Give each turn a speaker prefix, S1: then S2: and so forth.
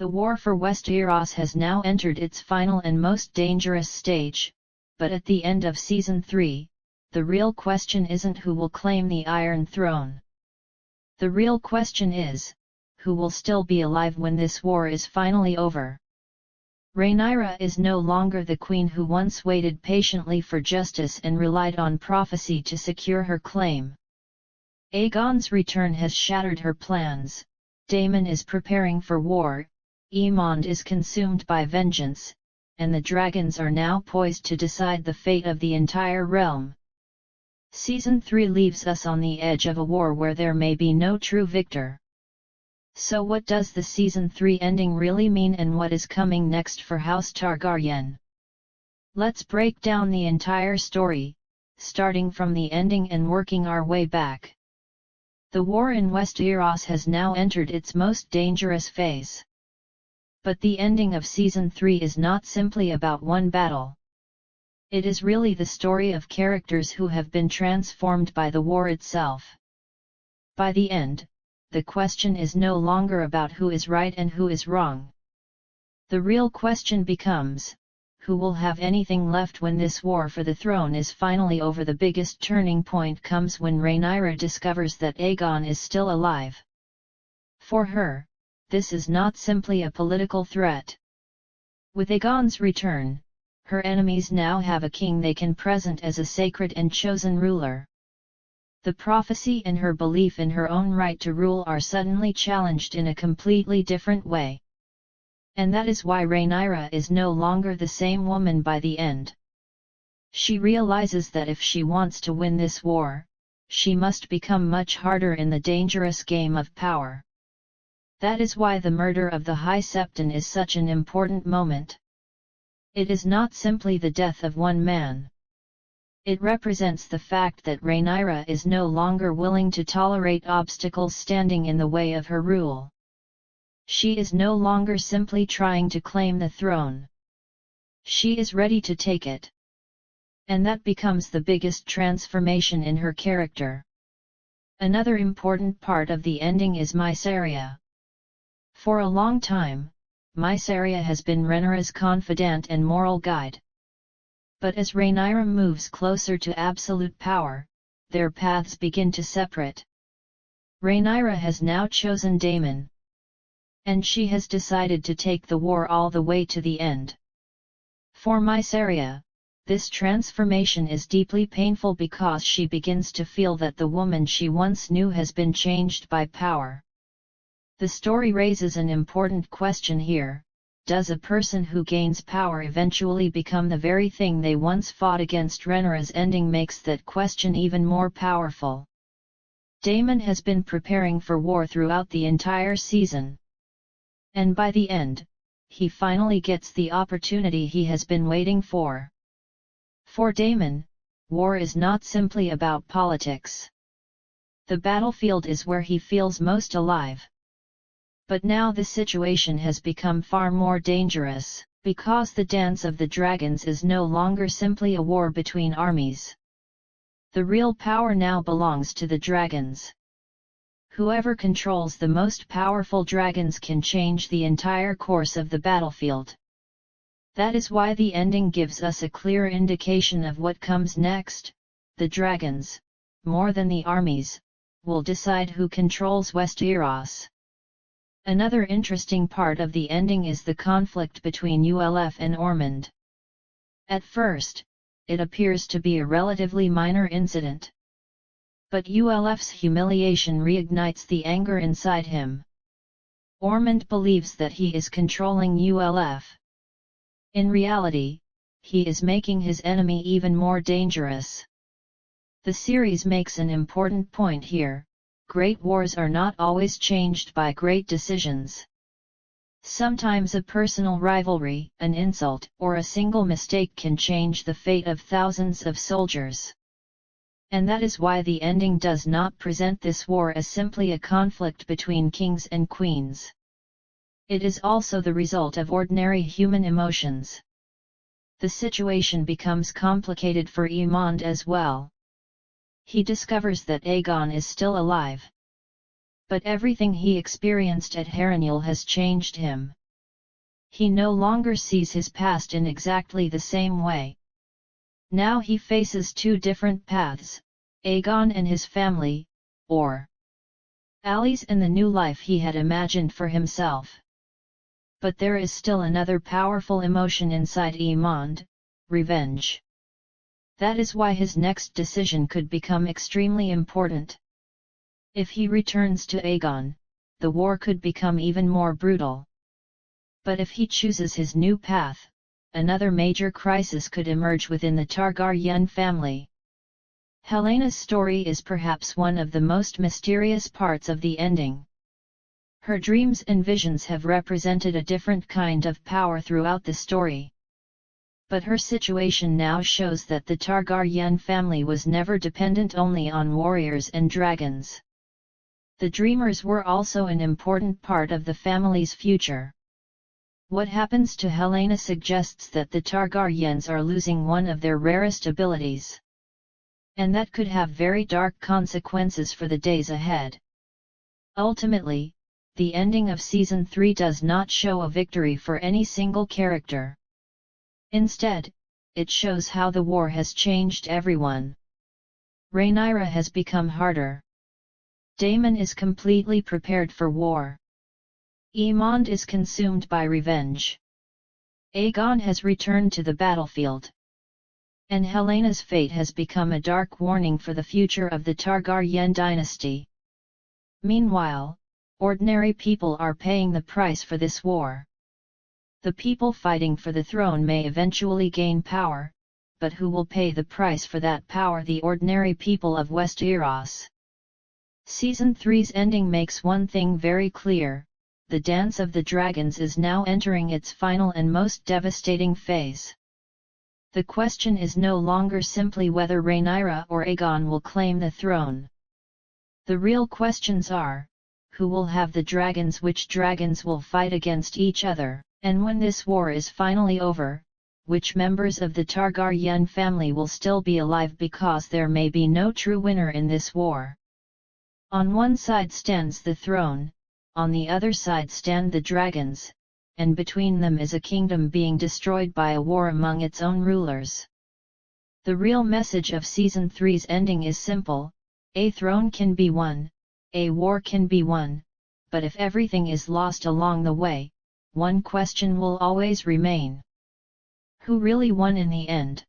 S1: war for Westeros has now entered its final and most dangerous stage, but at the end of Season 3, the real question isn't who will claim the Iron Throne. The real question is, who will still be alive when this war is finally over? Rhaenyra is no longer the queen who once waited patiently for justice and relied on prophecy to secure her claim. Aegon's return has shattered her plans, Daemon is preparing for war, Aemond is consumed by vengeance, and the dragons are now poised to decide the fate of the entire realm. Season 3 leaves us on the edge of a war where there may be no true victor. So what does the Season 3 ending really mean, and what is coming next for House Targaryen? Let's break down the entire story, starting from the ending and working our way back. The war in Westeros has now entered its most dangerous phase. But the ending of Season 3 is not simply about one battle. It is really the story of characters who have been transformed by the war itself. By the end, the question is no longer about who is right and who is wrong. The real question becomes, who will have anything left when this war for the throne is finally over? The biggest turning point comes when Rhaenyra discovers that Aegon is still alive. For her, this is not simply a political threat. With Aegon's return, her enemies now have a king they can present as a sacred and chosen ruler. The prophecy and her belief in her own right to rule are suddenly challenged in a completely different way. And that is why Rhaenyra is no longer the same woman by the end. She realizes that if she wants to win this war, she must become much harder in the dangerous game of power. That is why the murder of the High Septon is such an important moment. It is not simply the death of one man. It represents the fact that Rhaenyra is no longer willing to tolerate obstacles standing in the way of her rule. She is no longer simply trying to claim the throne. She is ready to take it. And that becomes the biggest transformation in her character. Another important part of the ending is Mysaria. For a long time, Mysaria has been Rhaenyra's confidant and moral guide. But as Rhaenyra moves closer to absolute power, their paths begin to separate. Rhaenyra has now chosen Daemon. And she has decided to take the war all the way to the end. For Mysaria, this transformation is deeply painful because she begins to feel that the woman she once knew has been changed by power. The story raises an important question here. Does a person who gains power eventually become the very thing they once fought against? Rhaenyra's ending makes that question even more powerful. Daemon has been preparing for war throughout the entire season. And by the end, he finally gets the opportunity he has been waiting for. For Daemon, war is not simply about politics. The battlefield is where he feels most alive. But now the situation has become far more dangerous, because the Dance of the Dragons is no longer simply a war between armies. The real power now belongs to the dragons. Whoever controls the most powerful dragons can change the entire course of the battlefield. That is why the ending gives us a clear indication of what comes next. The dragons, more than the armies, will decide who controls Westeros. Another interesting part of the ending is the conflict between Ulf and Aemond. At first, it appears to be a relatively minor incident. But Ulf's humiliation reignites the anger inside him. Aemond believes that he is controlling Ulf. In reality, he is making his enemy even more dangerous. The series makes an important point here. Great wars are not always changed by great decisions. Sometimes a personal rivalry, an insult, or a single mistake can change the fate of thousands of soldiers. And that is why the ending does not present this war as simply a conflict between kings and queens. It is also the result of ordinary human emotions. The situation becomes complicated for Aemond as well. He discovers that Aegon is still alive. But everything he experienced at Harrenhal has changed him. he no longer sees his past in exactly the same way. Now he faces two different paths, Aegon and his family, or Allies and the new life he had imagined for himself. But there is still another powerful emotion inside Aemond, revenge. That is why his next decision could become extremely important. If he returns to Aegon, the war could become even more brutal. But if he chooses his new path, another major crisis could emerge within the Targaryen family. Helaena's story is perhaps one of the most mysterious parts of the ending. Her dreams and visions have represented a different kind of power throughout the story. But her situation now shows that the Targaryen family was never dependent only on warriors and dragons. The Dreamers were also an important part of the family's future. What happens to Helaena suggests that the Targaryens are losing one of their rarest abilities. And that could have very dark consequences for the days ahead. Ultimately, the ending of Season 3 does not show a victory for any single character. Instead, it shows how the war has changed everyone. Rhaenyra has become harder. Daemon is completely prepared for war. Aemond is consumed by revenge. Aegon has returned to the battlefield. And Helaena's fate has become a dark warning for the future of the Targaryen dynasty. Meanwhile, ordinary people are paying the price for this war. The people fighting for the throne may eventually gain power, but who will pay the price for that power? The ordinary people of Westeros. Season 3's ending makes one thing very clear: the Dance of the Dragons is now entering its final and most devastating phase. The question is no longer simply whether Rhaenyra or Aegon will claim the throne. The real questions are: who will have the dragons, which dragons will fight against each other, and when this war is finally over, which members of the Targaryen family will still be alive, because there may be no true winner in this war. On one side stands the throne, on the other side stand the dragons, and between them is a kingdom being destroyed by a war among its own rulers. The real message of Season 3's ending is simple: a throne can be won, a war can be won, but if everything is lost along the way, one question will always remain: who really won in the end?